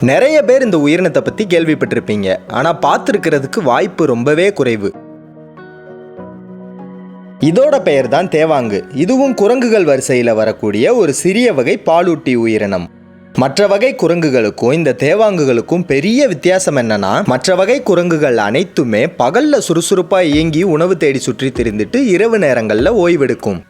நிறைய பேர் இந்த உயிரினத்தை பத்தி கேள்விப்பட்டிருப்பீங்க, ஆனா பார்த்துருக்கிறதுக்கு வாய்ப்பு ரொம்பவே குறைவு. இதோட பெயர் தான் தேவாங்கு. இதுவும் குரங்குகள் வரிசையில் வரக்கூடிய ஒரு சிறிய வகை பாலூட்டி உயிரினம். மற்ற வகை குரங்குகளுக்கும் இந்த தேவாங்குகளுக்கும் பெரிய வித்தியாசம் என்னன்னா, மற்ற வகை குரங்குகள் அனைத்துமே பகல்ல சுறுசுறுப்பா இயங்கி உணவு தேடி சுற்றி திரிந்துட்டு இரவு நேரங்கள்ல ஓய்வெடுக்கும்.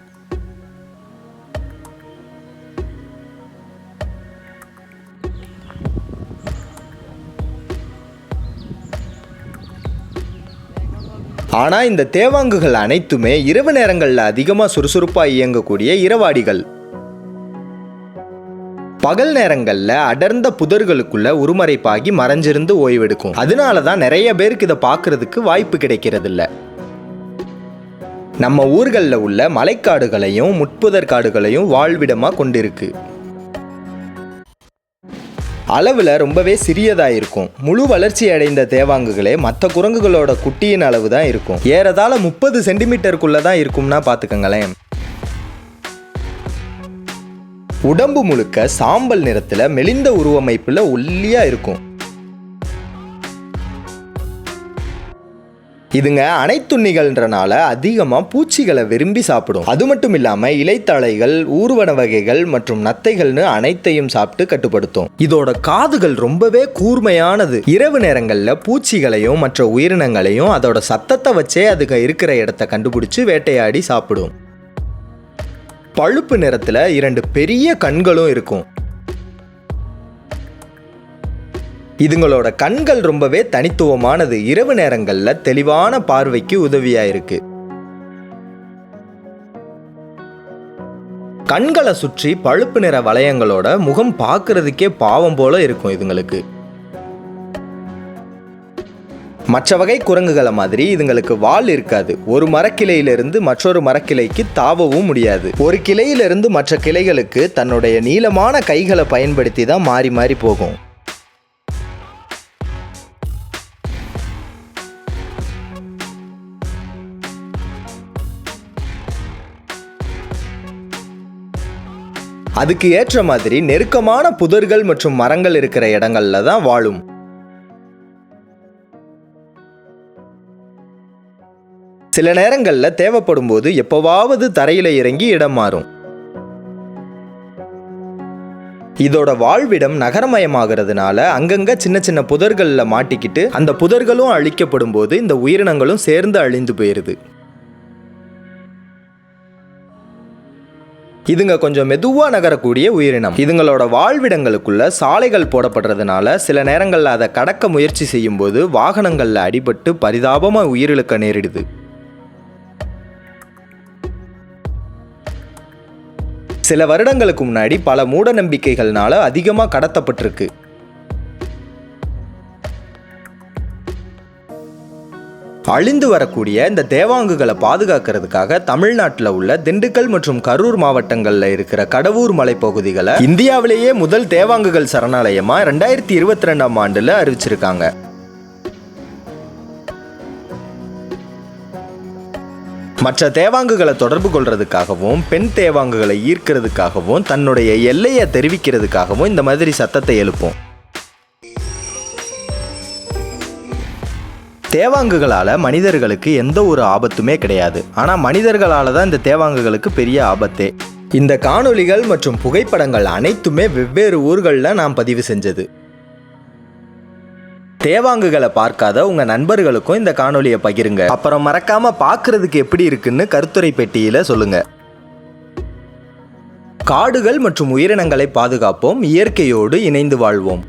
ஆனா இந்த தேவாங்குகள் அனைத்துமே இரவு நேரங்கள்ல அதிகமா சுறுசுறுப்பா இயங்கக்கூடிய இரவாடிகள். பகல் நேரங்கள்ல அடர்ந்த புதர்களுக்குள்ள உருமறைப்பாகி மறைஞ்சிருந்து ஓய்வெடுக்கும். அதனாலதான் நிறைய பேருக்கு இதை பார்க்கறதுக்கு வாய்ப்பு கிடைக்கிறது இல்ல. நம்ம ஊர்கள்ல உள்ள மலைக்காடுகளையும் முட்புதர் காடுகளையும் வாழ்விடமா கொண்டிருக்கு. அளவில் ரொம்பவே சிறியதாக இருக்கும். முழு வளர்ச்சி அடைந்த தேவாங்குகளே மற்ற குரங்குகளோட குட்டியின் அளவு தான் இருக்கும். ஏறதாழ 30 சென்டிமீட்டருக்குள்ள தான் இருக்கும்னா பார்த்துக்கங்களேன். உடம்பு முழுக்க சாம்பல் நிறத்தில் மெலிந்த உருவமைப்பில் ஒல்லியா இருக்கும். இதுங்க அனைத்துண்ணிகள்ன்றனால அதிகமாக பூச்சிகளை விரும்பி சாப்பிடும். அது மட்டும் இல்லாமல் இலைத்தழைகள், ஊர்வன வகைகள் மற்றும் நத்தைகள்னு அனைத்தையும் சாப்பிட்டு கட்டுப்படுத்தும். இதோட காதுகள் ரொம்பவே கூர்மையானது. இரவு நேரங்களில் பூச்சிகளையும் மற்ற உயிரினங்களையும் அதோட சத்தத்தை வச்சே அதுக்கு இருக்கிற இடத்த கண்டுபிடிச்சு வேட்டையாடி சாப்பிடும். பழுப்பு நிறத்தில் 2 பெரிய கண்களும் இருக்கும். இதுங்களோட கண்கள் ரொம்பவே தனித்துவமானது. இரவு நேரங்களில் தெளிவான பார்வைக்கு உதவியா இருக்கு. கண்களை சுற்றி பழுப்பு நிற வளையங்களோட முகம் பார்க்கறதுக்கே பாவம் போல இருக்கும் இதுங்களுக்கு. மற்ற வகை குரங்குகளை மாதிரி இதுங்களுக்கு வால் இருக்காது. ஒரு மரக்கிளையிலிருந்து மற்றொரு மரக்கிளைக்கு தாவவும் முடியாது. ஒரு கிளையிலிருந்து மற்ற கிளைகளுக்கு தன்னுடைய நீளமான கைகளை பயன்படுத்தி தான் மாறி மாறி போகும். அதுக்கு ஏற்ற மாதிரி நெருக்கமான புதர்கள் மற்றும் மரங்கள் இருக்கிற இடங்கள்ல தான் வாழும். சில நேரங்களில் தேவைப்படும் போது எப்பவாவது தரையில இறங்கி இடம் மாறும். இதோட வாழ்விடம் நகரமயமாகிறதுனால அங்கங்க சின்ன சின்ன புதர்கள்ல மாட்டிக்கிட்டு அந்த புதர்களும் அழிக்கப்படும் போது இந்த உயிரினங்களும் சேர்ந்து அழிந்து போயிருது. இதுங்க கொஞ்சம் மெதுவா நகரக்கூடிய உயிரினம். இதுங்களோட வாழ்விடங்களுக்குள்ள சாலைகள் போடப்படுறதுனால சில நேரங்கள்ல அதை கடக்க முயற்சி செய்யும் போது வாகனங்கள்ல அடிபட்டு பரிதாபமா உயிரிழக்க நேரிடுது. சில வருடங்களுக்கு முன்னாடி பல மூட நம்பிக்கைகள்னால அதிகமா கடத்தப்பட்டிருக்கு. அழிந்து வரக்கூடிய இந்த தேவாங்குகளை பாதுகாக்கிறதுக்காக தமிழ்நாட்டில் உள்ள திண்டுக்கல் மற்றும் கரூர் மாவட்டங்களில் இருக்கிற கடவூர் மலைப்பகுதிகளை இந்தியாவிலேயே முதல் தேவாங்குகள் சரணாலயமா 2022ஆம் ஆண்டுல அறிவிச்சிருக்காங்க. மற்ற தேவாங்குகளை தொடர்பு கொள்றதுக்காகவும் பெண் தேவாங்குகளை ஈர்க்கிறதுக்காகவும் தன்னுடைய எல்லையை தெரிவிக்கிறதுக்காகவும் இந்த மாதிரி சத்தத்தை எழுப்பும். தேவாங்குகளால் மனிதர்களுக்கு எந்த ஒரு ஆபத்துமே கிடையாது. ஆனால் மனிதர்களால் தான் இந்த தேவாங்குகளுக்கு பெரிய ஆபத்தே. இந்த காணொளிகள் மற்றும் புகைப்படங்கள் அனைத்துமே வெவ்வேறு ஊர்களில் நான் பதிவு செஞ்சது. தேவாங்குகளை பார்க்காத உங்க நண்பர்களுக்கும் இந்த காணொளியை பகிருங்க. அப்புறம் மறக்காம பார்க்கறதுக்கு எப்படி இருக்குன்னு கருத்துரை பெட்டியில சொல்லுங்க. காடுகள் மற்றும் உயிரினங்களை பாதுகாப்போம். இயற்கையோடு இணைந்து வாழ்வோம்.